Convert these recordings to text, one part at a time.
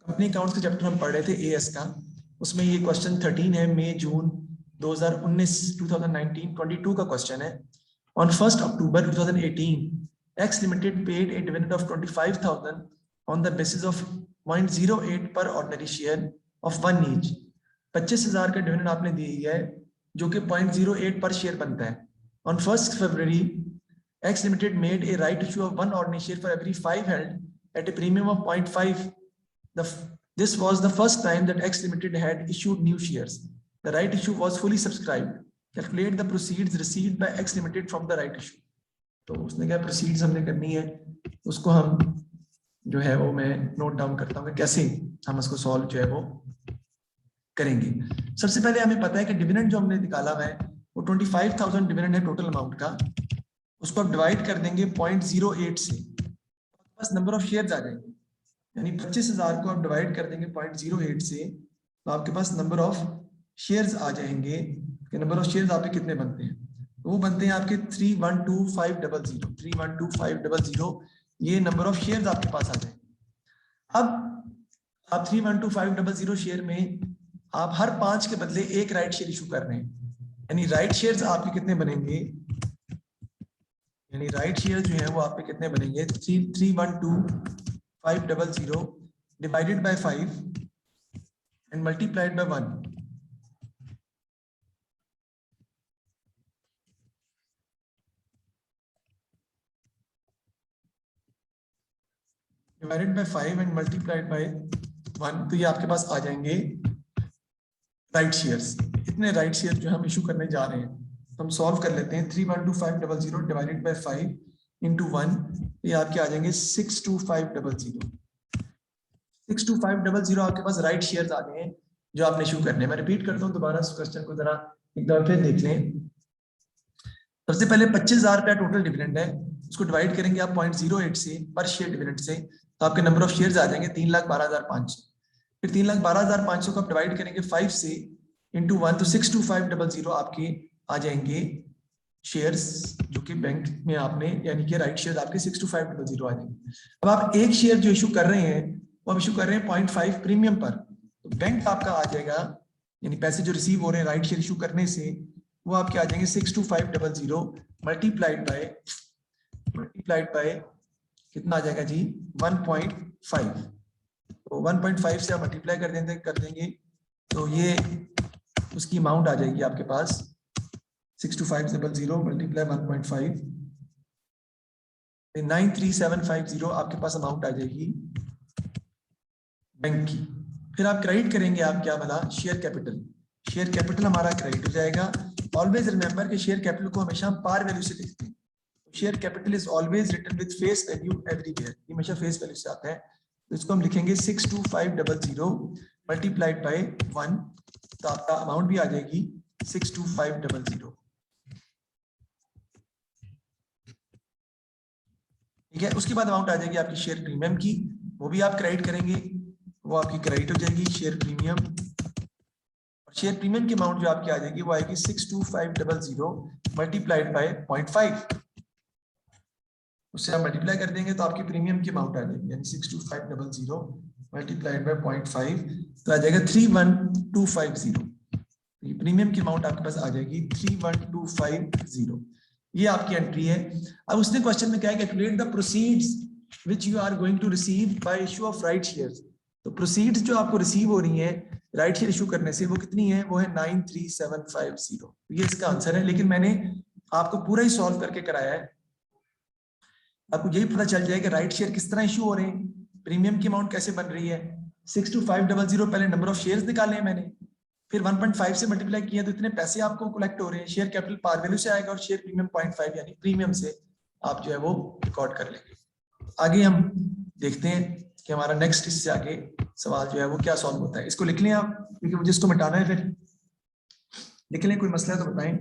अपने अकाउंट का चैप्टर हम पढ़ रहे थे एएस का, उसमें ये क्वेश्चन 13 है, मई जून 2019 2019 22 का क्वेश्चन है। On 1 October 2018 x limited paid A dividend of 25,000 on the basis of 0.08 पर ऑर्डिनरी शेयर ऑफ 1 ईच। 25,000 का डिविडेंड आपने दी है जो कि 0.08 पर शेयर बनता है। On 1 February x limited made a right issue of 1 ordinary share for every 5 held at A premium of 0.5. This was the first time that X Limited had issued new shares. The right issue was fully subscribed. Calculate the proceeds received by X Limited from the right issue. तो उसने क्या proceeds हमने करनी है, उसको हम जो है वो मैं नोट डाउन करता हूँ कैसे हम उसको सॉल्व जो है वो करेंगे। सबसे पहले हमें पता है कि डिविडेंड जो हमने निकाला हुआ है वो 25,000 डिविडेंड है टोटल अमाउंट का, उसको आप डिवाइड कर देंगे 0.08 से, बस नंबर ऑफ शेयर्स आ जाएंगे। यानी 25,000 को आप डिवाइड कर देंगे 0.08 से, तो आपके पास नंबर ऑफ शेयर्स आ जाएंगे। नंबर ऑफ शेयर्स आपके कितने बनते हैं, तो वो बनते हैं आपके 312,500 312,500, ये नंबर ऑफ शेयर्स आपके पास आ जाएंगे। अब आप 312,500 शेयर में आप हर 5 के बदले एक राइट शेयर इशू कर रहे हैं, यानी राइट शेयर्स आपके कितने बनेंगे, यानी राइट शेयर जो है वो आपके कितने बनेंगे 312,500 divided by 5 and multiplied by 1. Divided by 5 and multiplied by 1, तो ये आपके पास आ जाएंगे राइट शेयर्स। इतने राइट शेयर जो हम इशू करने जा रहे हैं, तो हम सॉल्व कर लेते हैं। 312,500 डिवाइडेड बाय 5 इंटू 1, ये आपके आ जाएंगे 62500। 62500 आपके पास राइट शेयर्स आ गए हैं जो आपने इशू करने हैं। मैं रिपीट करता हूं दोबारा इस क्वेश्चन को, जरा एक बार फिर देख लें। सबसे पहले 25,000 रुपया टोटल डिविडेंड है, उसको डिवाइड करेंगे आप 0.08 से पर शेयर डिविडेंड से, तो आपके नंबर ऑफ शेयर्स आ जाएंगे 3,12,500। फिर 3,12,500 को आप डिवाइड करेंगे 5 से इंटू 1, तो 62500 आपके आ जाएंगे शेयर्स जो कि बैंक में आपने, यानी कि राइट शेयर आपके 62500 आ जाएंगे। अब आप एक शेयर जो इशू कर रहे हैं वो आप इशू कर रहे हैं 0.5 प्रीमियम पर, तो बैंक आपका आ जाएगा, यानी पैसे जो रिसीव हो रहे हैं राइट शेयर इशू करने से, वो आपके आ जाएंगे 62500 मल्टीप्लाइड बाय कितना आ जाएगा जी 1.5। तो 1.5 से आप मल्टीप्लाई कर देंगे तो ये उसकी अमाउंट आ जाएगी आपके पास 62500 मल्टीप्लाई 1.5, 93750 आपके पास अमाउंट आ जाएगी बैंक की। फिर आप क्रेडिट करेंगे, आप क्या बोला, शेयर कैपिटल हमारा क्रेडिट हो जाएगा। ऑलवेज रिमेंबर कि शेयर कैपिटल को हमेशा हम पार वैल्यू से लिखते हैं। Share capital is always written with face value everywhere, ये हमेशा फेस वैल्यू से आता है। तो इसको हम लिखेंगे 62500 मल्टीप्लाइड बाय 1, तो आपका अमाउंट भी आ जाएगी 62500। ठीक है, उसके बाद अमाउंट आ जाएगी आपकी शेयर प्रीमियम की, वो भी आप क्रेडिट करेंगे, वो आपकी क्रेडिट हो जाएगी शेयर प्रीमियम। और शेयर प्रीमियम की अमाउंट जो आपकी आ जाएगी वो आएगी 62500 मल्टीप्लाइड बाय 0.5, उससे आप मल्टीप्लाई कर देंगे तो आपकी प्रीमियम की अमाउंट आ जाएगी, यानी 62500 मल्टीप्लाइड बाय 0.5, तो आ जाएगा 31250। ये प्रीमियम की अमाउंट आपके पास आ जाएगी 31250, ये आपकी एंट्री है। अब उसने क्वेश्चन में क्या है, calculate the proceeds which you are going to receive by issue of right shares. तो प्रोसीड्स जो आपको रिसीव हो रही है राइट शेयर इशू करने से वो कितनी है, वो है 93750, ये इसका आंसर है। लेकिन मैंने आपको पूरा ही सॉल्व करके कराया है, आपको यही पता चल जाएगा राइट शेयर किस तरह इशू हो रहे हैं, प्रीमियम की अमाउंट कैसे बन रही है। 62500 पहले नंबर ऑफ शेयर्स निकाले हैं मैंने, फिर 1.5 से मल्टीप्लाई किया तो इतने पैसे आपको कलेक्ट हो रहे हैं। शेयर कैपिटल पार वैल्यू से आएगा और शेयर प्रीमियम 0.5 यानी प्रीमियम से आप जो है वो रिकॉर्ड कर लेंगे। आगे हम देखते हैं कि हमारा नेक्स्ट इससे आगे सवाल जो है वो क्या सॉल्व होता है। इसको लिख लें आप, क्योंकि मुझे इसको मिटाना है, फिर लिख लें, कोई मसला है तो बताएं।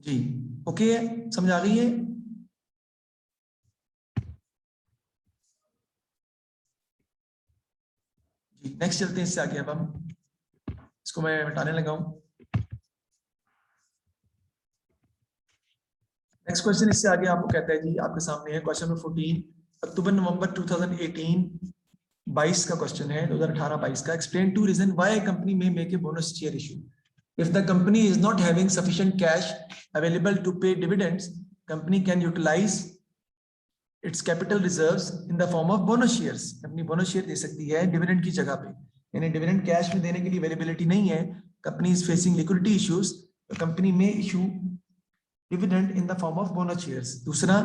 जी ओके है, समझ आ गई है। जी नेक्स्ट चलते हैं इससे आगे। अब हम इसको मैं मिटाने लगा हूं। नेक्स्ट क्वेश्चन इससे आगे आपको कहता है जी, आपके सामने है क्वेश्चन नंबर 14, अक्टूबर नवंबर 2018 22 का क्वेश्चन है, 2018-22 का। Explain two reason why a company may make a bonus share issue. If the company is not having sufficient cash available to pay dividends, company can utilise its capital reserves in the form of bonus shares. Company bonus share दे सकती है dividend की जगह पे, यानी dividend cash में देने के लिए अवेलेबिलिटी नहीं है, company is facing liquidity issues, तो कंपनी में issue dividend in the form of bonus shares. दूसरा,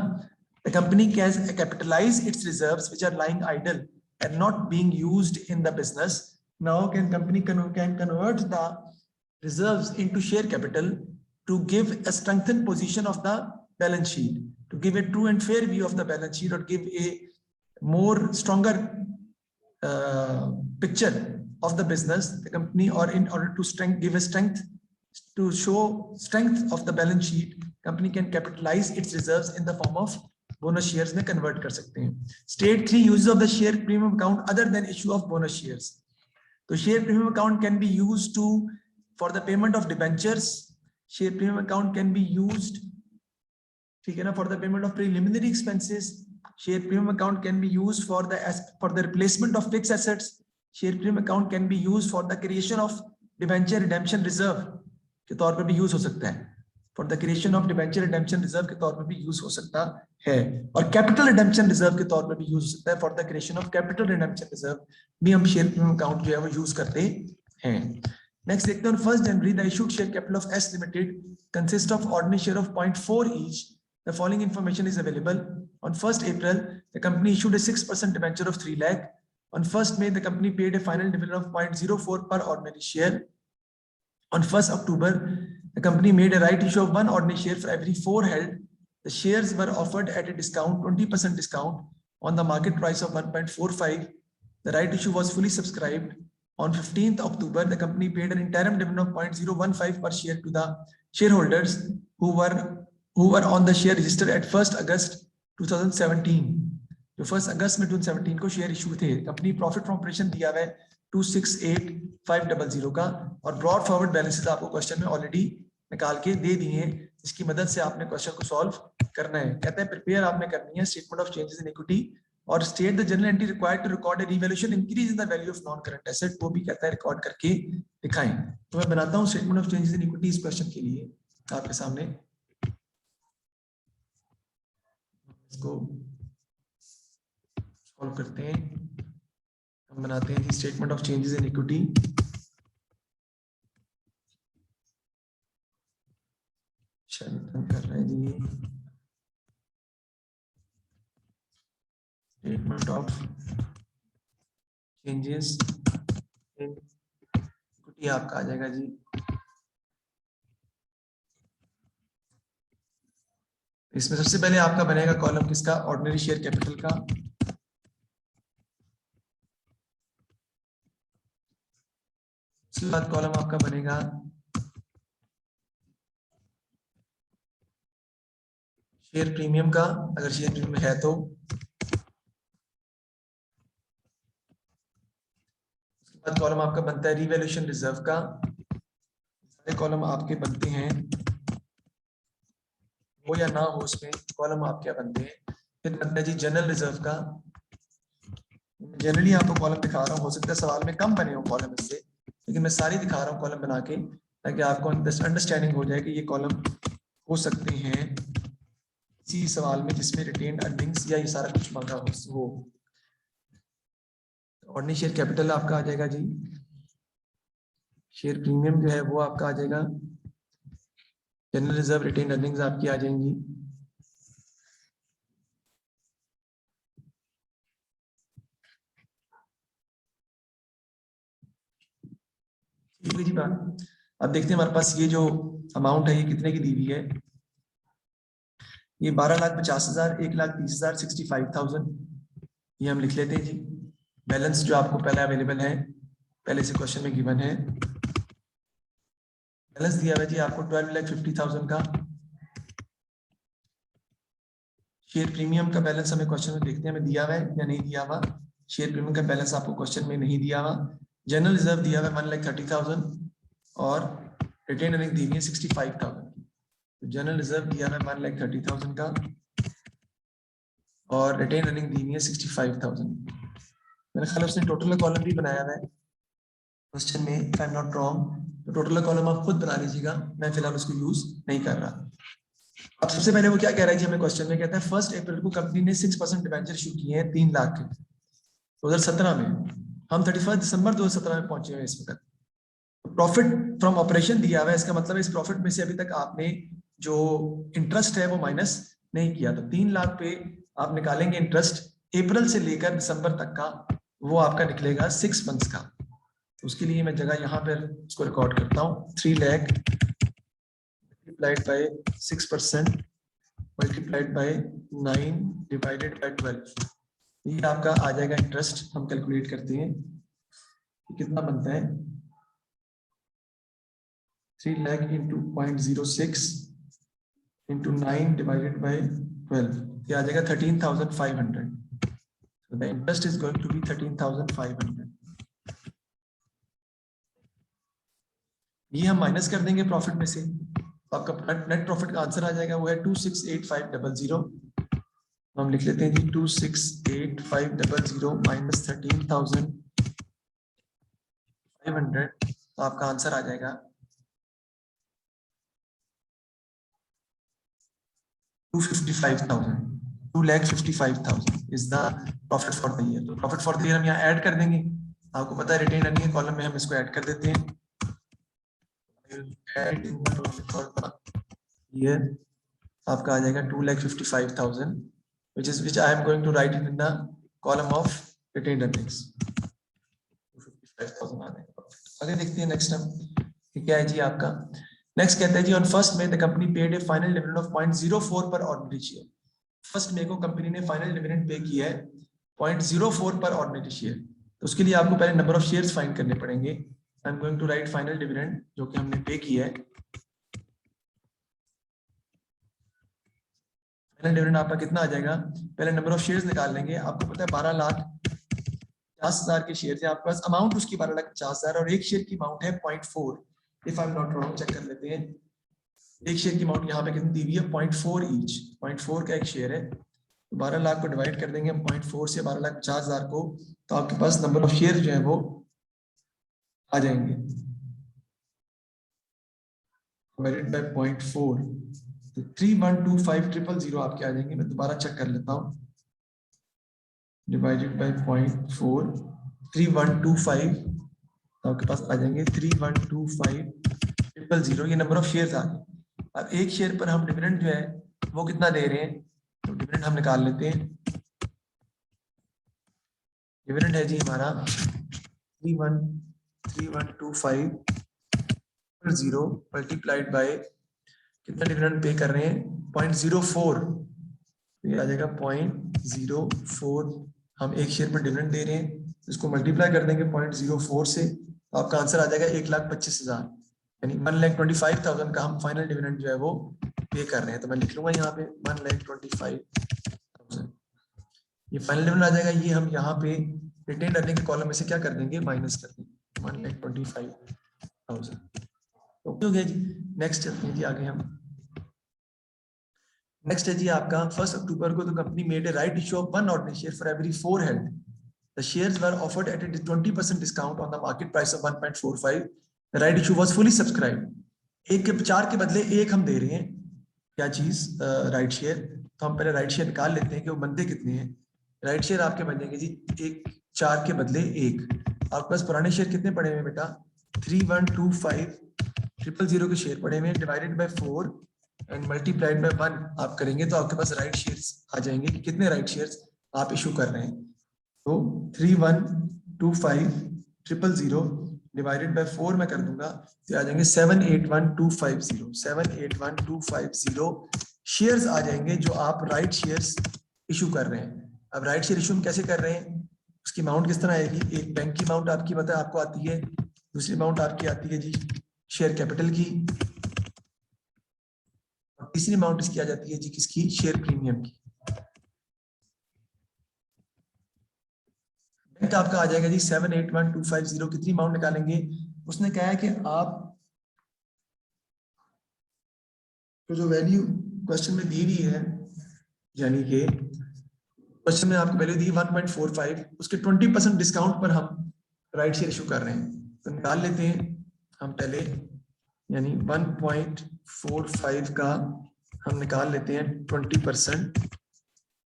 the company can capitalize its reserves which are lying idle and not being used in the business. Now can company can convert the reserves into share capital to give a strengthened position of the balance sheet, to give a true and fair view of the balance sheet, or give a more stronger picture of the business, the company, or in order to give a strength, to show strength of the balance sheet, company can capitalize its reserves in the form of bonus shares में convert कर सकते हैं. State 3 uses of the share premium account other than issue of bonus shares. तो share premium account can be used to for the payment of debentures. Share premium account can be used, ठीक है ना, for the payment of preliminary expenses. Share premium account can be used for the replacement of fixed assets. Share premium account can be used for the creation of debenture redemption reserve के तौर पर भी use हो सकता है, for the creation of debenture redemption reserve के तौर पर भी यूज हो सकता है, और कैपिटल रिडेम्पशन रिजर्व के तौर पर भी यूज हो सकता है, for the creation of capital redemption reserve भी हम शेयर प्रीमियम अकाउंट जो है वो यूज करते हैं. नेक्स्ट देखते हैं, 1 जनवरी the issued share capital of S limited consist of ordinary share of 0.4 each. The following information is available. On 1 April the company issued A 6% debenture of 3 lakh. On 1 May the company paid a final dividend of 0.04 per ordinary share. On 1 October, the company made a right issue of 1 ordinary share for every 4 held. The shares were offered at a discount, 20% discount on the market price of 1.45. The right issue was fully subscribed. On 15th October, the company paid an interim dividend of 0.015 per share to the shareholders who were on the share register at 1st August 2017. जो 1 अगस्त में 2017 को share issue थे. Company profit from operation दिया हुआ है 268,500 का, और brought forward balances आपको क्वेश्चन में ऑलरेडी निकाल के दे दिए हैं, इसकी मदद से आपने क्वेश्चन को सॉल्व करना है. कहते हैं प्रिपेयर आपने करनी है statement of changes in equity और state the general entry required to record a revaluation increase in the value of non current asset, वो भी कहता है रिकॉर्ड करके दिखाएं. तो मैं बनाता हूं statement of changes in equity इस क्वेश्चन के लिए आपके सामने. इसको सॉल्व करते हैं. हम बनाते हैं G statement of changes in equity. कर रहे हैं G statement of changes in equity आपका आ जाएगा जी. इसमें सबसे पहले आपका बनेगा कॉलम किसका, ऑर्डिनरी शेयर कैपिटल का. उसके बाद कॉलम आपका बनेगा शेयर प्रीमियम का, अगर शेयर प्रीमियम है तो. उसके बाद कॉलम आपका बनता है रिवैल्यूएशन रिजर्व का. सारे कॉलम आपके बनते हैं, हो या ना हो उसमें कॉलम आप क्या बनते हैं. फिर बनता है जी जनरल रिजर्व का. जनरली आपको कॉलम दिखा रहा हूँ, हो सकता है सवाल में कम बने हो कॉलम इससे, लेकिन मैं सारी दिखा रहा हूँ कॉलम बना के, ताकि आपको अंडरस्टैंडिंग हो जाए कि ये कॉलम हो सकते हैं इसी सवाल में जिसमें रिटेन्ड अर्निंग्स या ये सारा कुछ मांगा हो. ऑर्डिनरी शेयर कैपिटल आपका आ जाएगा जी. शेयर प्रीमियम जो है वो आपका आ जाएगा. जनरल रिजर्व रिटेन्ड अर्निंग्स आपकी आ जाएंगी. ठीक है जी बात. अब देखते हैं हमारे पास ये जो अमाउंट है ये कितने की दी हुई है. ये 12,50,000, 1,30,000, 65,000 ये हम लिख लेते हैं जी. बैलेंस जो आपको पहले अवेलेबल है, पहले से क्वेश्चन में गिवन है. बैलेंस दिया हुआ है जी आपको 12,50,000 का. शेयर प्रीमियम का बैलेंस हमें क्वेश्चन में देखते हैं हमें दिया हुआ है या नहीं दिया हुआ. शेयर प्रीमियम का बैलेंस आपको क्वेश्चन में नहीं दिया हुआ. जनरल रिजर्व दिया हुआ है 1,30,000 और रिटेन अर्निंग दी हुई है 65,000. तो जनरल रिजर्व दिया है 1,30,000 का और रिटेन अर्निंग दी हुई है 65,000। मेरे ख्याल उसने टोटल कॉलम भी बनाया हुआ है क्वेश्चन में, if I am not wrong. तो टोटल कॉलम आप खुद बना लीजिएगा, मैं फिलहाल उसको यूज नहीं कर रहा। अब सबसे पहले वो क्या कह रहा है जी हमें क्वेश्चन में, कहता है 1 अप्रैल को कंपनी ने 6% डिबेंचर इशू किए हैं 3 लाख के 2017 में। हम 31 दिसंबर 2017 में पहुंचे हैं इस वक्त। प्रॉफिट फ्रॉम ऑपरेशन दिया हुआ है, इसका मतलब इस प्रॉफिट में से अभी तक आपने जो इंटरेस्ट है वो माइनस नहीं किया। तो 3 लाख पे आप निकालेंगे इंटरेस्ट, अप्रैल से लेकर दिसंबर तक का, वो आपका निकलेगा 6 मंथ्स का। उसके लिए मैं जगह यहाँ पर इसको रिकॉर्ड करता हूँ, 3 lakh multiplied by 6% multiplied by 9 divided by 12, ये आपका आ जाएगा इंटरेस्ट। हम कैलकुलेट करते हैं कितना बनता है, 3 lakh into 0.06 into 9 divided by 12, ये आ जाएगा 13,500। So the interest is going to be 13,500। ये हम माइनस कर देंगे प्रॉफिट में से, तो आपका नेट प्रॉफिट का आंसर आ जाएगा, वो है 268500। हम लिख लेते हैं जी 268500 माइनस 13,500, तो आपका आंसर आ जाएगा 255,000। 2,55,000 is the profit for the year. तो प्रॉफिट फॉर द ईयर हम यहाँ ऐड कर देंगे, आपको पता है रिटेन अर्निंग कॉलम में हम इसको ऐड कर देते हैं। Add in the profit for the year, आपका आ जाएगा 2,55,000, which I am going to write it in the column of retained earnings। 255,000 आ जाएगा। आगे देखते हैं नेक्स्ट हम क्या है जी आपका। नेक्स्ट कहता है G on 1 May the company paid a final dividend of 0.04 per ordinary share. 1 मई को कंपनी ने फाइनल डिविडेंड पे किया है 0.04 पर ऑर्डिनरी शेयर। तो उसके लिए आपको पहले नंबर ऑफ शेयर्स फाइंड करने पड़ेंगे। I am going to write final dividend जो कि हमने पे किया है। फाइनल डिविडेंड आपका कितना आ जाएगा, पहले नंबर ऑफ शेयर्स निकाल लेंगे। आपको पता है 12,50,000 के शेयर थे आपके पास, अमाउंट उसकी 12,50,000 और एक शेयर की अमाउंट है 0.4, if I am not wrong, check कर लेते हैं। एक शेयर की अमाउंट यहाँ पे कितनी दी हुई है 0.4 ईच, 0.4 का एक शेयर है। तो 12 लाख को डिवाइड कर देंगे हम 0.4 से 12,50,000 को, तो आपके पास नंबर ऑफ शेयर जो है वो आ जाएंगे डिवाइडेड बाय 0.4, तो 3125,000 आपके आ जाएंगे। मैं दोबारा चेक कर लेता हूँ, डिवाइडेड बाय 0.4 3125, तो आपके पास आ जाएंगे 3125,000, ये नंबर ऑफ शेयर्स आ गए। अब एक शेयर पर हम डिविडेंड जो है वो कितना दे रहे हैं, तो डिविडेंड हम निकाल लेते हैं। डिविडेंड है जी हमारा 3125,000 मल्टीप्लाइड बाय कितना डिविडेंड पे कर रहे हैं 0.04, ये आ जाएगा 0.04। हम एक शेयर पर डिविडेंड दे रहे हैं, इसको मल्टीप्लाई कर देंगे 0.04 से, तो आपका आंसर आ जाएगा 1,25,000, यानी 1,25,000 का हम फाइनल डिविडेंड जो है वो पे कर रहे हैं। तो मैं लिख लूंगा यहाँ पे 1,25,000, ये फाइनल डिविडेंड आ जाएगा। ये हम यहाँ पे रिटेन अर्निंग के कॉलम में से क्या कर देंगे, माइनस कर देंगे 1,25,000। ओके हो गया जी। नेक्स्ट चलते हैं जी आगे हम। नेक्स्ट है जी आपका 1 अक्टूबर को the company made a right issue of 1 ordinary share for every 4 held. The shares were offered eight A 20% discount on the market price of 1.45। The right issue was fully subscribed. एक के 4 के बदले 1 हम दे रहे हैं, क्या चीज, राइट शेयर। तो हम पहले राइट शेयर निकाल लेते हैं कि वो बनते कितने हैं। राइट शेयर आपके बन जाएंगे जी 4 के बदले 1। आपके पास पुराने शेयर कितने पड़े हुए बेटा, 3125,000 के शेयर पड़े हुए हैं, divided by 4 and multiplied by 1 आप करेंगे तो आपके पास राइट शेयर्स आ जाएंगे कि कितने राइट शेयर्स आप इशू कर रहे हैं। तो 3125,000 डिवाइडेड बाय 4 मैं कर दूंगा, तो आ जाएंगे 781,250 781,250 शेयर्स आ जाएंगे जो आप राइट शेयर्स इशू कर रहे हैं। अब राइट शेयर इशू हम कैसे कर रहे हैं, उसकी अमाउंट किस तरह आएगी, एक बैंक की अमाउंट आपकी पता है आपको आती है, दूसरी अमाउंट आपकी आती है जी शेयर कैपिटल की, और तीसरी अमाउंट इसकी आ जाती है जी किसकी, शेयर प्रीमियम की। बैंक आपका आ जाएगा जी 781,250। कितनी अमाउंट निकालेंगे, उसने कहा है कि आप तो जो वैल्यू क्वेश्चन में दी हुई है, यानी कि क्वेश्चन में आपको वैल्यू दी 1.45, उसके 20% डिस्काउंट पर हम राइट शेयर इशू कर रहे हैं, तो निकाल लेते हैं हम पहले, यानी 1.45 का हम निकाल लेते हैं 20%,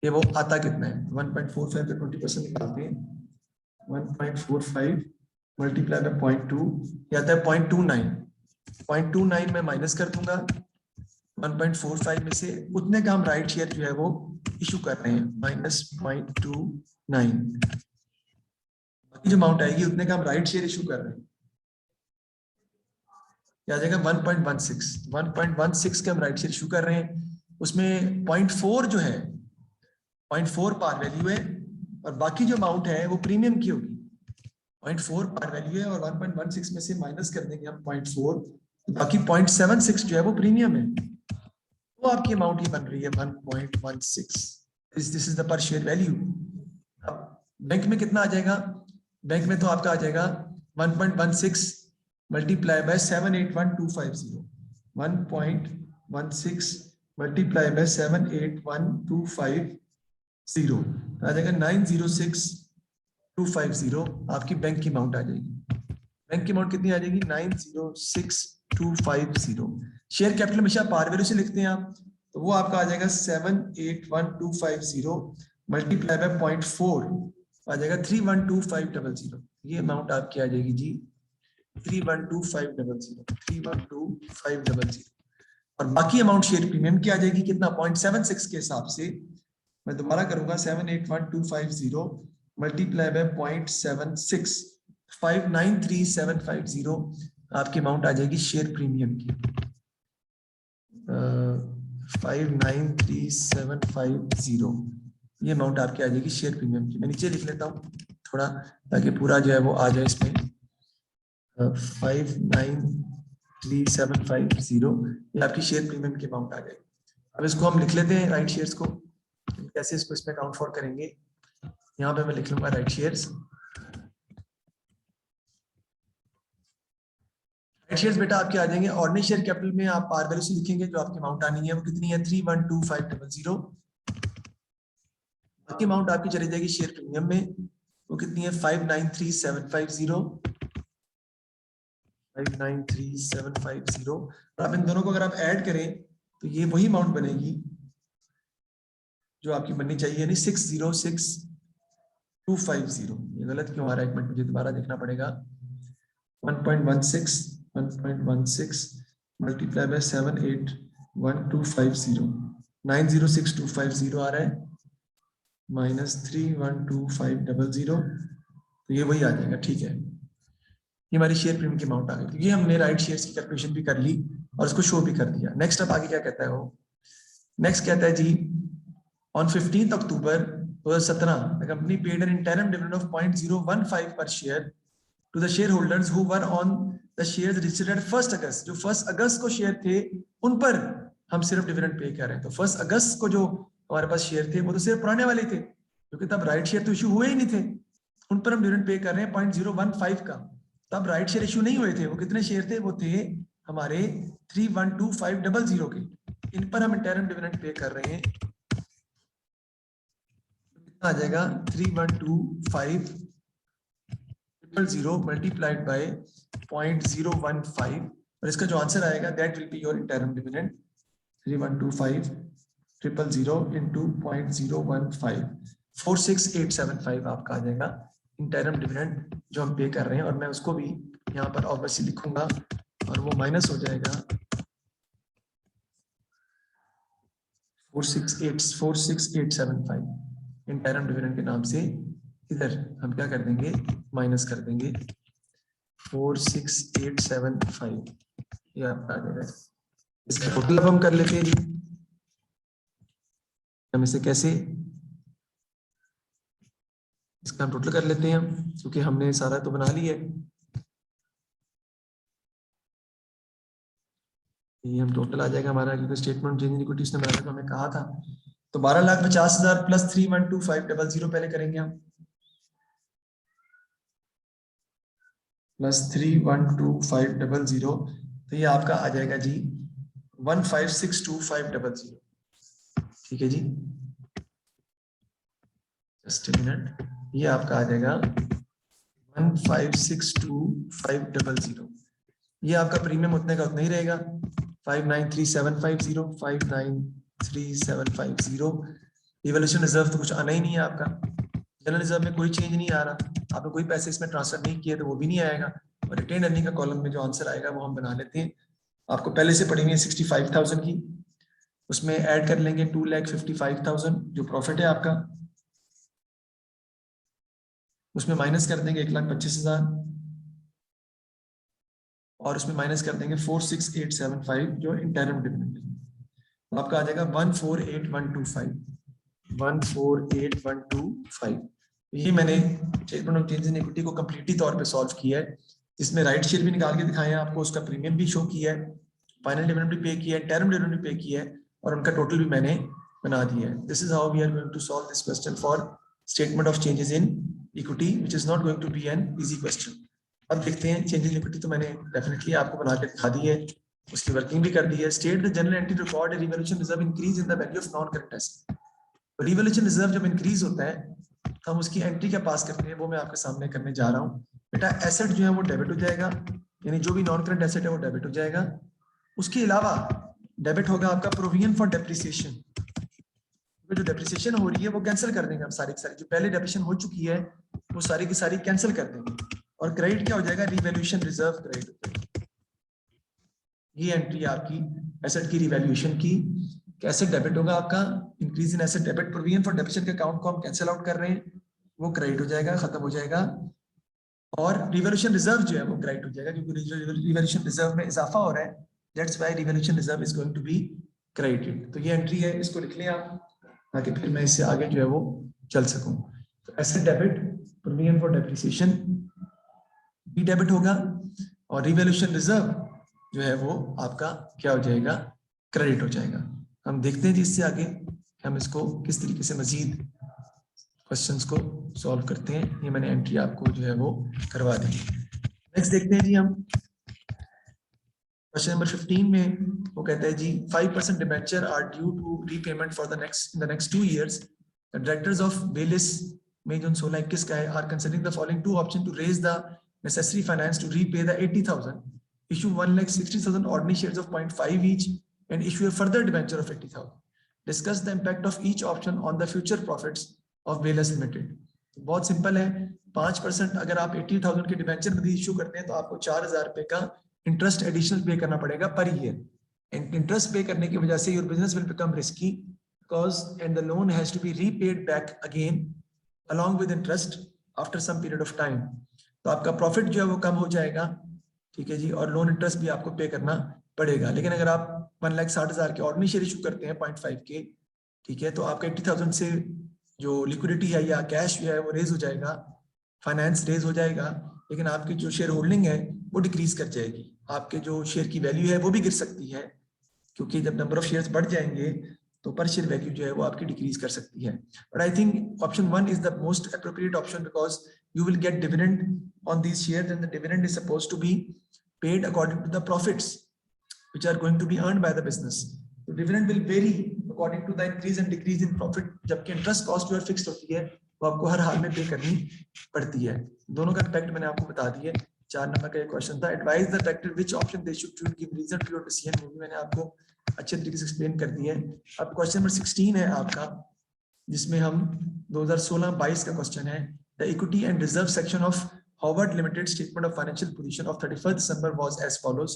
ये वो आता कितना है, 1.45 का 20% निकालते हैं, 1.45 मल्टीप्लाई बाय 0.2, ये आता है 0.29, 0.29 में माइनस कर दूंगा 1.45 में से, उतने का हम राइट शेयर जो है वो इशू कर रहे हैं, -0.29, बाकी जो अमाउंट आएगी उतने का हम राइट शेयर इशू कर रहे हैं, क्या आ जाएगा 1.16 के हम राइट शेयर इशू कर रहे हैं, उसमें 0.4 जो है 0.4 पार वैल्यू है, और बाकी जो अमाउंट है वो प्रीमियम की होगी, 0.4 पार वैल्यू है और 1.16 में से माइनस कर देंगे हम 0.4, बाकी 0.76 जो है वो प्रीमियम है, तो आपकी अमाउंट ये बन रही है 1.16, दिस इज द पर शेयर वैल्यू। अब बैंक में कितना आ जाएगा, बैंक में तो आपका आ जाएगा 1.16 मल्टीप्लाई बाय 781250, 1.16 मल्टीप्लाई बाय 781250 आ जाएगा 906250, आपकी बैंक की अमाउंट आ जाएगी, बैंक की अमाउंट कितनी आ जाएगी 906250, शेयर कैपिटल हमेशा पार वैल्यू से लिखते हैं आप, तो वो आपका आ जाएगा 781250 मल्टीप्लाई बाय 0.4 आ जाएगा 312500, ये अमाउंट आपकी आ जाएगी जी 312500, और बाकी अमाउंट शेयर प्रीमियम की आ जाएगी कितना 0.76 के हिसाब से, मैं दोबारा करूंगा 781250 मल्टीप्लाई बाय 0.76 593750, आपकी अमाउंट आ जाएगी शेयर प्रीमियम की 593750, ये अमाउंट आपकी आ जाएगी शेयर प्रीमियम की। मैं नीचे लिख लेता हूँ थोड़ा ताकि पूरा जो है वो आ जाए इसमें, 593750 ये आपकी शेयर प्रीमियम की अमाउंट आ जाएगी। अब इसको हम लिख लेते हैं राइट शेयर्स को, कैसे इसको इसमें काउंट फॉर करेंगे, यहाँ पे मैं लिख लूंगा राइट शेयर्स। राइट शेयर्स बेटा आपके आ जाएंगे, ऑर्डिनरी शेयर कैपिटल में आप पार वैल्यू से लिखेंगे, जो आपकी अमाउंट आनी है वो कितनी है 312500, बाकी अमाउंट आपकी चली जाएगी शेयर प्रीमियम में, वो कितनी है 593750, 593750, और आप इन दोनों को अगर आप ऐड करें तो ये वही अमाउंट बनेगी जो आपकी बननी चाहिए, यानी 606250, ये गलत क्यों आ रहा है, एक मिनट मुझे दोबारा देखना पड़ेगा, 1.16 मल्टीप्लाई बाय 781250, 906250 आ रहा है -312500, तो ये वही आ जाएगा, ठीक है, ये हमारी शेयर प्रीमियम की अमाउंट आ गई, ये हमने राइट शेयर्स की कैलकुलेशन भी कर ली और उसको शो भी कर दिया। नेक्स्ट अब आगे क्या कहता है वो, नेक्स्ट कहता है G on 15 October 2017 the company paid an interim dividend of 0.015 per share to the shareholders who were on the shares registered at 1 अगस्त, जो 1 अगस्त को शेयर थे उन पर हम सिर्फ डिविडेंड पे कर रहे हैं, तो 1 अगस्त को जो हमारे पास शेयर थे वो तो सिर्फ पुराने वाले थे, क्योंकि तब राइट शेयर तो इशू हुए ही नहीं थे, उन पर हम डिविडेंड पे कर रहे हैं 0.015 का, तब राइट शेयर इशू नहीं हुए थे, वो कितने शेयर थे, वो थे हमारे 312500 के, इन पर हम इंटरम डिविडेंड पे कर रहे हैं, आ जाएगा 312500 मल्टीप्लाइड बाय 0.015, और इसका जो आंसर आएगा that will be your interim dividend 312500 into 0.015, 46875 आपका आ जाएगा इंटरम डिविडेंड जो हम पे कर रहे हैं, और मैं उसको भी यहाँ पर ऑब्वियसली लिखूंगा और वो माइनस हो जाएगा 46875 इंटरम डिविडेंड के नाम से, इधर हम क्या कर देंगे माइनस कर देंगे 46875, ये आपका आ जाएगा। इसका टोटल अब हम कर लेते हैं जी, हम इसे कैसे, इसका हम टोटल कर लेते हैं हम, क्योंकि हमने सारा तो बना लिया है, ये हम टोटल आ जाएगा हमारा, क्योंकि स्टेटमेंट चेंज इक्विटी उसने बनाया तो हमें कहा था, तो 12,50,000 प्लस 312500 पहले करेंगे हम, प्लस 312500, तो ये आपका आ जाएगा जी 1562,500। ठीक है जी, जस्ट अ मिनट, ये आपका आ जाएगा 1562,500। ये आपका प्रीमियम उतने का उतना ही रहेगा, 593750, 593750। इवोल्यूशन रिजर्व तो कुछ आना ही नहीं है आपका, जनरल रिजर्व में कोई चेंज नहीं आ रहा, आपने कोई पैसे इसमें ट्रांसफर नहीं किए तो वो भी नहीं आएगा। और रिटेन अर्निंग का कॉलम में जो आंसर आएगा वो हम बना लेते हैं, आपको पहले से पड़ी हुई है 65,000 की, उसमें ऐड कर लेंगे 2,55,000 जो प्रॉफिट है आपका, उसमें माइनस कर देंगे 1,25,000 और उसमें माइनस कर देंगे 46,875 जो इंटरम डिविडेंड है, तो आपका आ जाएगा 148,125, 148,125। ये मैंने statement of change in equity को कंप्लीटली तौर पे सॉल्व किया है, इसमें राइट शेयर भी निकाल के दिखाए हैं आपको, उसका प्रीमियम भी शो किया है, फाइनल डिविडेंड भी पे किया है, टर्म डिविडेंड भी पे किया है और उनका टोटल भी मैंने बना दिया है। This is how we are going to solve this question for statement of changes in equity which is not going to be an easy question. अब देखते हैं चेंजेस इन इक्विटी, तो मैंने डेफिनेटली आपको बना के दिखा दी है, उसकी वर्किंग भी कर दी है। State the general entry record revaluation reserve increase in the value of non current asset. Revaluation reserve जब इंक्रीज होता है हम उसकी एंट्री क्या पास करते हैं वो मैं आपके सामने करने जा रहा हूँ। बेटा एसेट जो है वो डेबिट हो जाएगा, यानी जो भी नॉन करंट एसेट है वो डेबिट हो जाएगा। उसके अलावा डेबिट होगा आपका प्रोविजन फॉर डेप्रिसिएशन, जो डेप्रिसिएशन हो रही है वो कैंसिल कर देंगे हम, सारी की सारी जो पहले डेप्रिसिएशन हो चुकी है वो सारी की सारी कैंसिल कर देंगे। और क्रेडिट क्या हो जाएगा, रिवैल्यूएशन रिजर्व क्रेडिट हो जाएगा। ये एंट्री आपकी एसेट की रिवैल्यूएशन की, कैसे डेबिट होगा आपका, increase in asset debit provision for depreciation के अकाउंट को हम कैंसिल आउट कर रहे हैं, वो क्रेडिट हो जाएगा, खत्म हो जाएगा। और रिवैल्यूएशन रिजर्व जो है वो क्रेडिट हो जाएगा क्योंकि रिवैल्यूएशन रिजर्व में इजाफा हो रहा है, that's why revaluation reserve is going to be credited. तो ये एंट्री है, इसको लिख लें आप ताकि फिर मैं इससे आगे जो है वो चल सकूं। तो asset debit provision for depreciation भी डेबिट होगा और रिवैल्यूएशन रिजर्व जो है वो आपका क्या हो जाएगा, क्रेडिट हो जाएगा। हम देखते हैं जी इससे आगे हम इसको किस तरीके से मजीद क्वेश्चंस को सॉल्व करते हैं। ये मैंने एंट्री आपको जो है वो करवा दी। नेक्स्ट देखते हैं जी हम क्वेश्चन नंबर 15 में, वो कहता है जी 5% debenture are due to repayment for the next 2 years। The directors of बेलिस में जो 16-21 का है are considering the following 2 option to raise the necessary finance to repay the 80,000, issue 1,60,000 ordinary shares of 0.5 each and issue a further debenture of 80,000. Discuss the impact of each option on the future profits of Velas Limited. बहुत simple है, 5% अगर आप 80,000 के debenture में issue करते हैं तो आपको 4,000 रुपए का इंटरेस्ट एडिशनल पे करना पड़ेगा पर ईयर। इंटरेस्ट पे करने की वजह से your business will become risky because and the loan has to be repaid back again along with interest after some period of time। तो आपका प्रॉफिट जो है वो कम हो जाएगा, ठीक है जी, और लोन इंटरेस्ट भी आपको पे करना पड़ेगा। लेकिन अगर आप 1,60,000 के ऑर्डिनरी शेयर इशू करते हैं 0.5 के, ठीक है, तो आपका 80,000 से जो लिक्विडिटी है या कैश जो है वो रेज हो जाएगा, फाइनेंस रेज हो जाएगा, लेकिन आपकी जो शेयर होल्डिंग है वो डिक्रीज कर जाएगी, आपके जो शेयर की वैल्यू है वो भी गिर सकती है क्योंकि जब नंबर ऑफ शेयर्स बढ़ जाएंगे तो पर शेयर वैल्यू जो है वो आपकी डिक्रीज कर सकती है। But I think option 1 is the most appropriate option because you will get dividend on these shares and the dividend is supposed to be paid according to the profits which are going to be earned by the business. The dividend will vary according to the increase and decrease in profit, जबकि interest cost जो है fixed होती है वो आपको हर हाल में पे करनी पड़ती है। दोनों का इम्पैक्ट मैंने आपको बता दिया। 4 नंबर का एक क्वेश्चन था, advise the director which option they should choose, give reason to your decision, वो भी मैंने आपको अच्छे तरीके से एक्सप्लेन कर दिया है। अब क्वेश्चन नंबर 16 है आपका, जिसमें हम 2016-22 का क्वेश्चन है। The equity and reserve section of Howard Limited statement of financial position of 31st December was as follows.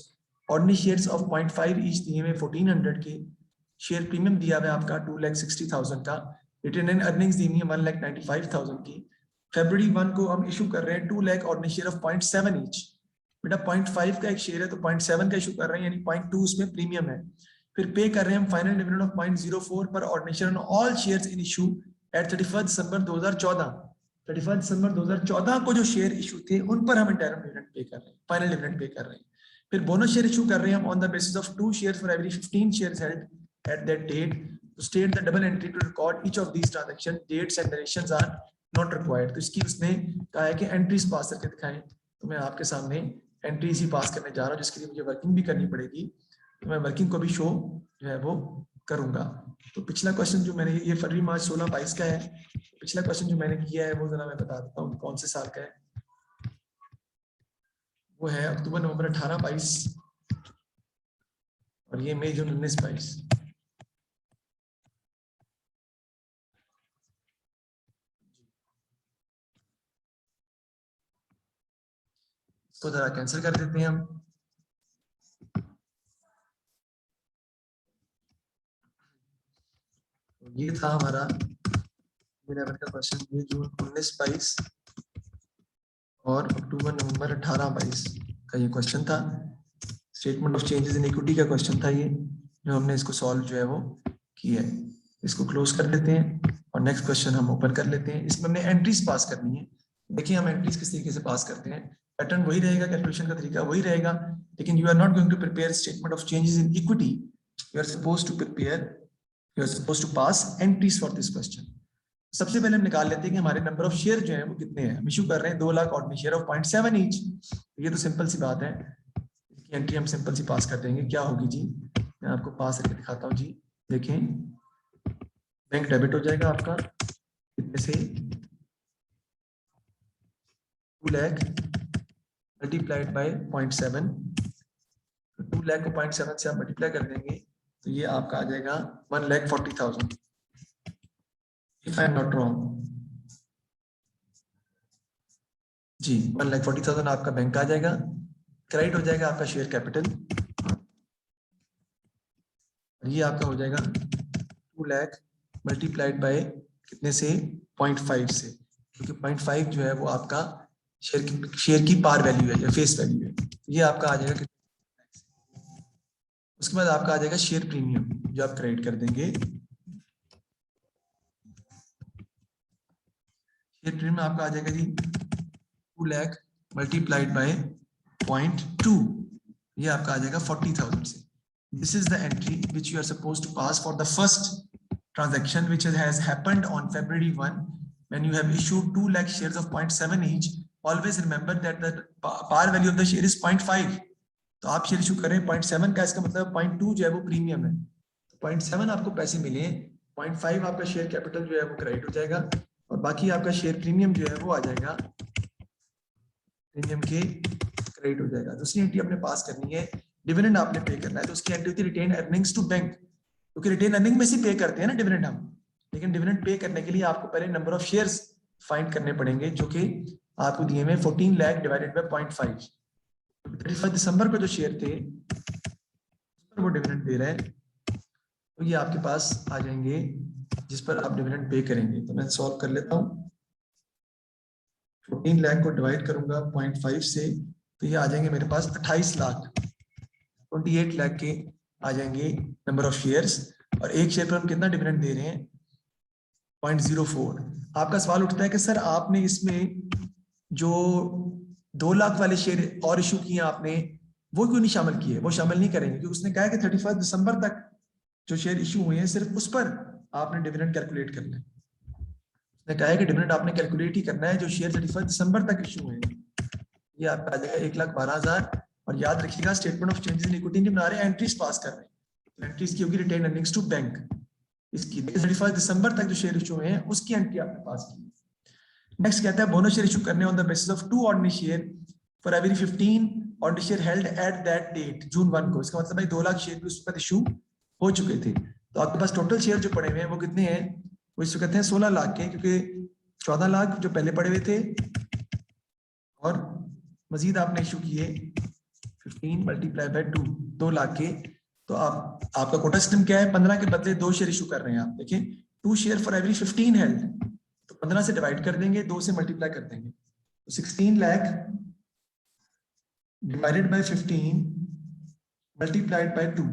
Ordinary shares of 0.5 each दिए हुए 1,400 के, शेयर प्रीमियम दिया हुआ है आपका 2,60,000 का, रिटेन एंड अर्निंग्स दी हुई है 1,95,000 की। February 1 को हम इशू कर रहे हैं 2 lakh ordinary share of 0.7 each। बेटा 0.5 का एक शेयर है तो 0.7 का इशू कर रहे हैं, यानी 0.2 उसमें प्रीमियम है। फिर पे कर रहे हैं हम final dividend of 0.04 per ordinary share on all shares in issue at 31 दिसंबर 2014। 31 दिसंबर 2014 को जो शेयर इशू थे उन पर हम इंटरम डिविडेंड पे कर रहे हैं, फाइनल डिविडेंड पे कर रहे हैं। फिर बोनस शेयर इशू कर रहे हैं हम on the basis of 2 shares for every 15 shares held at that date. To state the double entry to record each of these transaction, dates and narrations are not required. तो इसकी उसने कहा है कि एंट्रीज पास करके दिखाएं, तो मैं आपके सामने एंट्रीज ही पास करने जा रहा हूं जिसके लिए मुझे वर्किंग भी करनी पड़ेगी। तो मैं वर्किंग को भी शो जो है वो करूंगा। तो पिछला क्वेश्चन जो मैंने, ये फरवरी मार्च 16-22 का है, पिछला क्वेश्चन जो मैंने किया है वो जरा मैं बता देता हूँ कौन से साल का है। वो है अक्टूबर नवंबर 18-22 और ये मई जून 19-22। इसको जरा कैंसिल कर देते हैं हम। ये था हमारा 11 का क्वेश्चन, ये जून 19-22 और अक्टूबर नवंबर 18-22 का ये क्वेश्चन था। Statement of changes in equity का क्वेश्चन था ये, जो हमने इसको सॉल्व जो है वो किया है। इसको क्लोज कर लेते हैं और नेक्स्ट क्वेश्चन हम ओपन कर लेते हैं। इसमें हमने एंट्रीज पास करनी है। देखिए हम एंट्रीज किस तरीके से पास करते हैं, पैटर्न वही रहेगा, कैलकुलेशन का तरीका वही रहेगा, लेकिन you are not going to prepare statement of changes in equity, you are supposed to prepare, you are supposed to pass entries for this question. सबसे पहले हम निकाल लेते हैं कि हमारे नंबर ऑफ शेयर जो है वो कितने हैं। हम इशू कर रहे हैं 2 lakh ordinary share of 0.7 each. ये तो सिंपल सी बात है, इसकी एंट्री हम सिंपल सी पास कर देंगे। क्या होगी जी, मैं आपको पास करके दिखाता हूँ जी। देखें, बैंक डेबिट हो जाएगा आपका कितने से, 2 लाख मल्टीप्लाइड बाय 0.7। 2 लाख को 0.7 से आप मल्टीप्लाई कर देंगे तो ये आपका आ जाएगा 1,40,000 if I am not wrong जी। 1,40,000 आपका बैंक आ जाएगा, क्रेडिट हो जाएगा आपका शेयर कैपिटल, ये आपका हो जाएगा 2 लाख मल्टीप्लाइड बाय कितने से, 0.5 से, क्योंकि 0.5 जो है वो आपका शेयर की पार वैल्यू है या फेस वैल्यू है। ये आपका आ जाएगा। उसके बाद आपका आ जाएगा शेयर प्रीमियम जो आप क्रेडिट कर देंगे। शेयर प्रीमियम आपका आ जाएगा जी 2 लाख मल्टीप्लाइड बाय 0.2, ये आपका आ जाएगा 40,000 से। This is the entry which you are supposed to pass for the first transaction which has happened on February 1 when you have issued 2 lakh shares of 0.7 each. Always remember that the par value of the share is 0.5. तो आप share issue करें 0.7 का, इसका मतलब 0.2 जो है वो premium है। 0.7 आपको पैसे मिले, 0.5 आपका शेयर कैपिटल जो है वो क्रेडिट हो जाएगा और बाकी आपका शेयर प्रीमियम जो है वो आ जाएगा, प्रीमियम के क्रेडिट हो जाएगा। दूसरी एंट्री आपने पास करनी है, डिविडेंड आपने पे करना है, तो उसकी एंट्री होती है रिटेन अर्निंग्स टू बैंक, क्योंकि रिटेन अर्निंग में से पे करते हैं ना डिविडेंड हम, लेकिन डिविडेंड पे करने के लिए आपको पहले नंबर ऑफ शेयर्स फाइंड करने पड़ेंगे जो कि आपको दिए हुए 14 लाख डिवाइडेड बाय 0.5। 31 दिसंबर को जो शेयर थे वो डिविडेंड दे रहे हैं, तो ये आपके पास आ जाएंगे जिस पर आप डिविडेंड पे करेंगे। तो मैं सॉल्व कर लेता हूँ, 14 लाख को डिवाइड करूंगा 0.5 से तो ये आ जाएंगे मेरे पास 28 लाख, 28 लाख के आ जाएंगे नंबर ऑफ शेयर्स, और एक शेयर पर हम कितना डिविडेंड दे रहे हैं, 0.04। आपका सवाल उठता है कि सर आपने इसमें जो 2 लाख वाले शेयर और इशू किए आपने वो क्यों नहीं शामिल किए। वो शामिल नहीं करेंगे क्योंकि उसने कहा कि 31 दिसंबर तक जो शेयर इशू हुए हैं सिर्फ उस पर आपने डिविडेंड कैलकुलेट करना है। उसने कहा है कि डिविडेंड आपने कैलकुलेट ही करना है जो शेयर 31 दिसंबर तक इशू हुए हैं। ये आपका आ जाएगा 1,12,000। और याद रखिएगा statement of changes in equity नहीं बना रहे, एंट्रीज पास कर रहे हैं। एंट्रीज की होगी रिटेन अर्निंग्स टू बैंक, इसकी 31 दिसंबर तक जो शेयर इशू हुए हैं उसकी एंट्री आपने पास की। नेक्स्ट कहता है बोनस शेयर इशू करने on the basis of 2 ordinary share for every 15 ordinary share held at that date June 1 को। इसका मतलब भाई 2 लाख शेयर भी उस वक्त इशू हो चुके थे। तो आपके पास टोटल शेयर जो पड़े हुए हैं वो कितने हैं, वो इस वक्त हैं 16 लाख के, क्योंकि 14 लाख जो पहले पड़े हुए थे और मजीद आपने इशू किए 15 मल्टीप्लाई बाय 2, 2 लाख के। तो आपका कोटा सिस्टम क्या है, 15 के बदले 2 शेयर इशू कर रहे हैं आप। देखिए 2 शेयर फॉर एवरी 15 हेल्ड, तो 15 से डिवाइड कर देंगे, 2 से मल्टीप्लाई कर देंगे, तो 16 lakh divided by 15 multiplied by 2।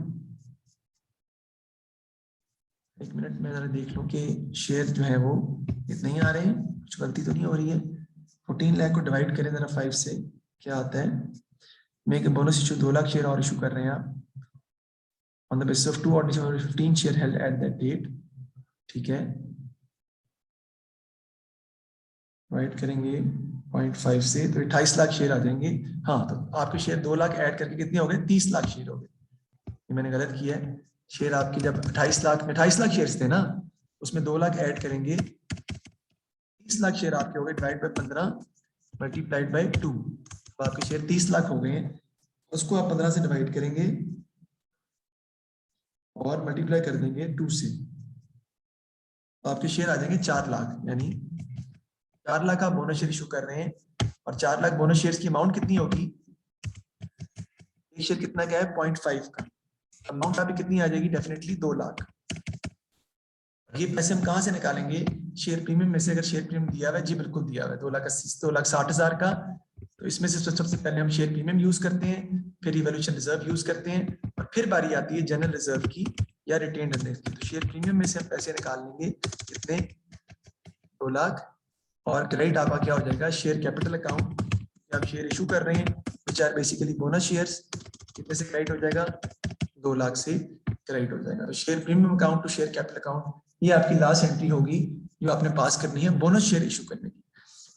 एक मिनट मैं जरा देख लूं कि शेयर जो है वो इतने ही आ रहे हैं, कुछ गलती तो नहीं हो रही है। 14 लाख को डिवाइड करें जरा 5 से, क्या आता है, make bonus issue 2 lakh share और इशू कर रहे हैं आप ऑन द बेसिस ऑफ 2 और 15 share held at that date. ठीक है, डिवाइड करेंगे 0.5 से तो 28 लाख शेयर आ जाएंगे। हाँ, तो आपके शेयर 2 लाख ऐड करके कितने हो गए, 30 लाख शेयर हो गए। ये मैंने गलत किया है। शेयर आपके जब 28 लाख में 28 लाख शेयर्स थे ना, उसमें 2 लाख ऐड करेंगे, 30 लाख शेयर आपके हो गए, डिवाइड बाय 15 मल्टीप्लाइड बाय 2, तो आपके शेयर 30 लाख हो गए हैं। उसको आप 15 से डिवाइड करेंगे और मल्टीप्लाई कर देंगे 2 से, तो आपके शेयर आ जाएंगे 4 लाख। यानी 4 लाख आप बोनस शेयर इशू कर रहे हैं, और 4 लाख बोनस शेयर्स की अमाउंट कितनी होगी, एक शेयर कितना क्या है 0.5 का, अमाउंट आपकी कितनी आ जाएगी, डेफिनेटली 2 लाख। ये पैसे हम कहाँ से निकालेंगे, शेयर प्रीमियम में से। अगर शेयर प्रीमियम दिया हुआ है, जी बिल्कुल दिया हुआ है, 2,60,000 का, तो इसमें से सबसे पहले हम शेयर प्रीमियम यूज करते हैं, फिर रिवॉल्यूशन रिजर्व यूज करते हैं, और फिर बारी आती है जनरल रिजर्व की या रिटेन अर्निंग्स की। तो शेयर प्रीमियम में से हम पैसे निकाल लेंगे कितने, 2 लाख, और क्रेडिट आपका क्या हो जाएगा, शेयर कैपिटल अकाउंट, आप शेयर इशू कर रहे हैं which are basically bonus shares, कितने से क्रेडिट हो जाएगा, 2 लाख से क्रेडिट हो जाएगा। तो share premium account to share capital account, ये आपकी लास्ट एंट्री होगी जो आपने पास करनी है बोनस शेयर इशू करने की।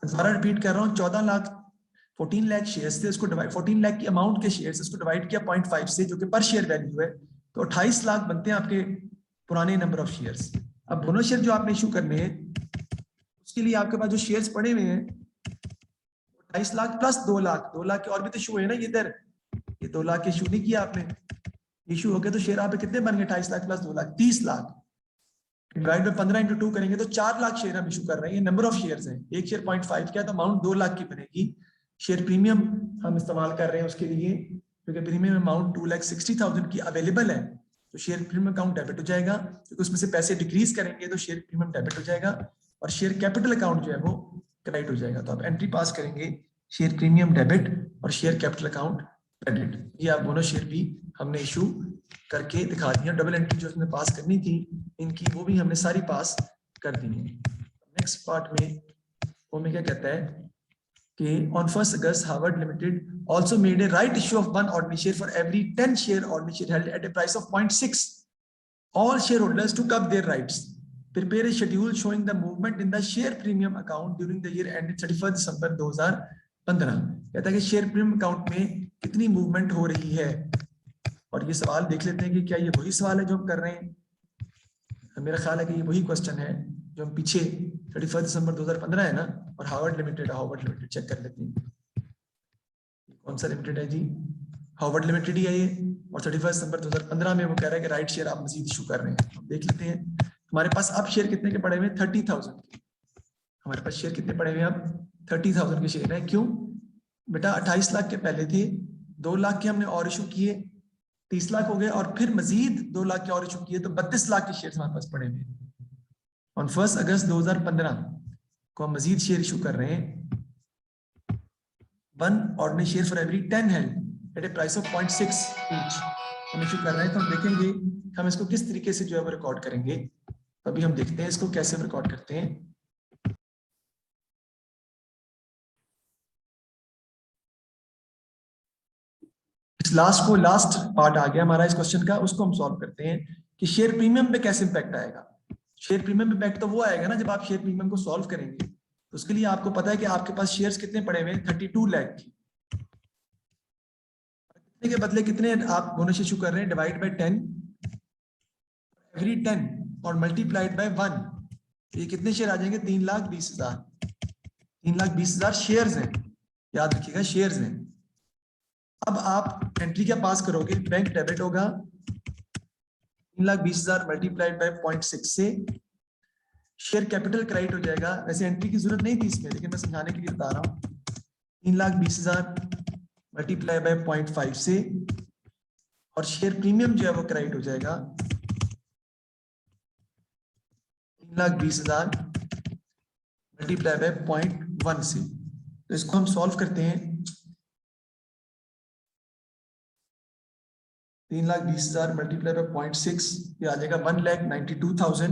दोबारा रिपीट कर रहा हूँ, 14 लाख शेयर्स थे, उसको डिवाइड 14 लाख की अमाउंट के शेयर्स, उसको डिवाइड किया 0.5 से, जो कि पर शेयर वैल्यू है, तो 28 लाख बनते हैं आपके पुराने नंबर ऑफ शेयर्स। अब बोनस शेयर जो आपने इशू करने हैं, उसके लिए आपके पास जो शेयर्स पड़े हुए हैं 28 लाख प्लस 2 लाख, 2 लाख के और भी तो इशू है ना, ये इधर ये 2 लाख के इशू नहीं किया आपने, इशू हो गए तो शेयर आप कितने बन गए, 28 lakh plus 2 lakh 30 lakh, divide by 15 × 2 करेंगे तो 4 लाख शेयर हम इशू कर रहे हैं। ये नंबर ऑफ शेयर्स हैं, एक शेयर 0.5 क्या, तो अमाउंट 2 लाख की बनेगी। शेयर प्रीमियम हम इस्तेमाल कर रहे हैं उसके लिए, क्योंकि प्रीमियम अमाउंट 2,60,000 की अवेलेबल है, तो शेयर प्रीमियम अकाउंट डेबिट हो जाएगा, क्योंकि उसमें से पैसे डिक्रीज करेंगे तो शेयर प्रीमियम डेबिट हो जाएगा, और शेयर कैपिटल अकाउंट जो है वो क्रेडिट हो जाएगा। तो आप एंट्री पास करेंगे शेयर प्रीमियम डेबिट और शेयर कैपिटल अकाउंट क्रेडिट। ये आप बोनस शेयर भी हमने इशू करके दिखा दिया, डबल एंट्री जो उसने पास करनी थी इनकी, वो भी हमने सारी पास कर दी है। नेक्स्ट पार्ट में वो में क्या कहता है कि on 1 August Harvard limited also made a right issue of 1 ordinary share for every 10 share ordinary share held at a price of 0.6। All shareholders to curb their rights, prepare a schedule showing the movement in the share premium account during the year ended 31 दिसंबर 2015। कहता है कि share premium account में कितनी movement हो रही है, और ये सवाल देख लेते हैं कि क्या ये वही सवाल है जो हम कर रहे हैं। मेरा ख्याल है कि ये वही क्वेश्चन है जो हम पीछे 31 दिसंबर 2015 है ना, और हार्वर्ड लिमिटेड चेक कर लेते हैं कौन सा लिमिटेड है जी, हार्वर्ड लिमिटेड ही है ये, और 31 दिसंबर 2015 में वो कह रहा है कि राइट शेयर आप मजीद इशू कर रहे हैं। हम देख लेते हैं हमारे पास अब शेयर कितने के पड़े हुए हैं, 30,000 के। हमारे पास शेयर कितने पड़े हुए हैं अब, 30,000 के शेयर हैं। क्यों बेटा, 28 लाख के पहले थे, 2 लाख के हमने और इशू किए, 30 लाख हो गए, और फिर मजीद 2 लाख के और इशू किए, तो 32 लाख के शेयर हमारे पास पड़े हुए हैं। ऑन 1 अगस्त 2015 को हम मजीद शेयर इशू कर रहे हैं, 1 ordinary share for every 10 held at a price of 0.6 each हम इशू कर रहे हैं। तो हम देखेंगे हम इसको किस तरीके से जो है वो रिकॉर्ड करेंगे। अभी हम देखते हैं इसको कैसे रिकॉर्ड करते हैं। इस लास्ट पार्ट आ गया हमारा इस क्वेश्चन का, उसको हम सॉल्व करते हैं कि शेयर प्रीमियम पे कैसे इंपैक्ट आएगा। शेयर प्रीमियम पे इम्पैक्ट तो वो आएगा ना जब आप शेयर प्रीमियम को सॉल्व करेंगे। तो उसके लिए आपको पता है कि आपके पास शेयर्स कितने पड़े हुए हैं, 32 लाख की, कितने के बदले कितने आप बोनस इशू कर रहे हैं, डिवाइड बाय 10 एवरी 10 और मल्टीप्लाइड बाय 1, ये कितने शेयर आ जाएंगे, 3,20,000। 3,20,000 शेयर्स हैं, याद रखिएगा शेयर्स हैं। अब आप एंट्री क्या पास करोगे, बैंक डेबिट होगा 3,20,000 मल्टीप्लाइड बाय 0.6 से, शेयर कैपिटल क्रेडिट हो जाएगा। वैसे एंट्री की जरूरत नहीं थी इसमें, लेकिन मैं समझाने के लिए बता रहा हूँ, 3,20,000 मल्टीप्लाई बाय 0.5 से, और शेयर प्रीमियम जो है वो क्रेडिट हो जाएगा 3,20,000 मल्टीप्लाई बाय 0.1 से। तो इसको हम सॉल्व करते हैं, 3,20,000 मल्टीप्लाई बाय 0.6, ये आ जाएगा 1,92,000,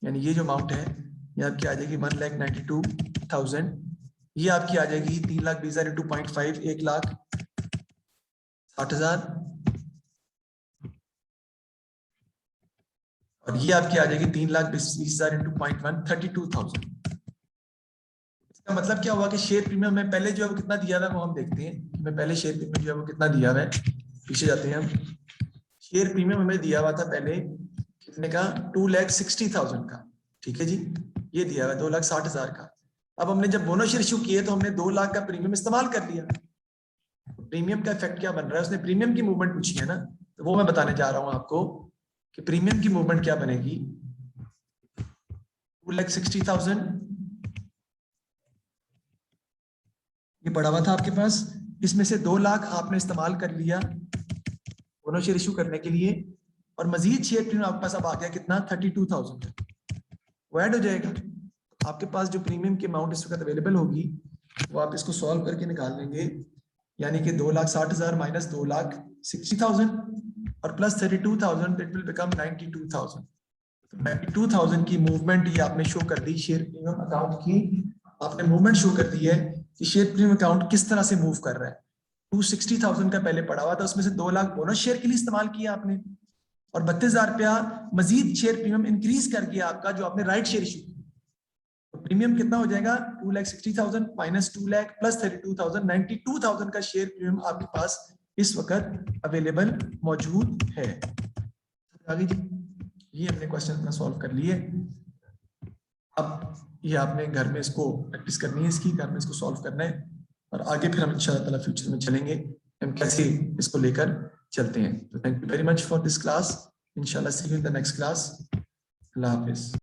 यानी ये जो अमाउंट है ये आपकी आ जाएगी 1,92,000। ये आपकी आ जाएगी 3,20,000 इंटू 0.5, 1,60,000, और ये आपकी आ जाएगी 3,20,000 इंटू 0.1, 32,000। इसका मतलब क्या हुआ कि शेयर प्रीमियम में पहले जो है वो कितना दिया हुआ है वो हम देखते हैं। मैं पहले शेयर प्रीमियम जो है वो कितना दिया हुआ है, पीछे जाते हैं हम, शेयर प्रीमियम हमें दिया हुआ था पहले कितने का, 2,60,000 का, ठीक है जी, ये दिया हुआ 2,60,000 का। अब हमने जब बोनस शेयर इशू किए तो हमने 2 लाख का प्रीमियम इस्तेमाल कर लिया। प्रीमियम का इफेक्ट क्या बन रहा है, उसने प्रीमियम की मूवमेंट पूछी है ना, तो वो मैं बताने जा रहा हूं आपको कि प्रीमियम की मूवमेंट क्या बनेगी। 2,60,000 ये पड़ा हुआ था आपके पास, इसमें से 2 लाख आपने इस्तेमाल कर लिया बोनस शेयर इशू करने के लिए, और मजीद शेयर प्रीमियम आपके पास अब आ गया कितना, 32,000 वो ऐड हो जाएगा। आपके पास जो प्रीमियम की अमाउंट इस वक्त अवेलेबल होगी वो आप इसको सॉल्व करके निकाल लेंगे, यानी कि 2,60,000 माइनस 2,60,000 और प्लस 32,000, इट विल बिकम 92,000। 92,000 की मूवमेंट ये आपने शो कर दी शेयर प्रीमियम अकाउंट की, आपने मूवमेंट शो कर दी है कि शेयर प्रीमियम अकाउंट किस तरह से मूव कर रहा है। 260,000 का पहले पड़ा हुआ था, उसमें से 2 लाख बोनस शेयर के लिए इस्तेमाल किया आपने, और 32,000 रुपया मजीद शेयर प्रीमियम इंक्रीज कर दिया आपका जो आपने राइट शेयर इशू किया। तो प्रीमियम कितना हो जाएगा, 2,60,000 माइनस 2 लाख प्लस 32,000, 92,000 का शेयर प्रीमियम आपके पास इस वक्त अवेलेबल मौजूद है। आगे जी, ये हमने क्वेश्चन अपना सॉल्व कर लिए। अब ये आपने घर में इसको प्रैक्टिस करनी है, इसकी घर में इसको सॉल्व करना है, और आगे फिर हम इंशाल्लाह ताला फ्यूचर में चलेंगे हम कैसे इसको लेकर चलते हैं। तो thank you very much for this class, इंशाल्लाह see you in the next class. अल्लाह हाफिज।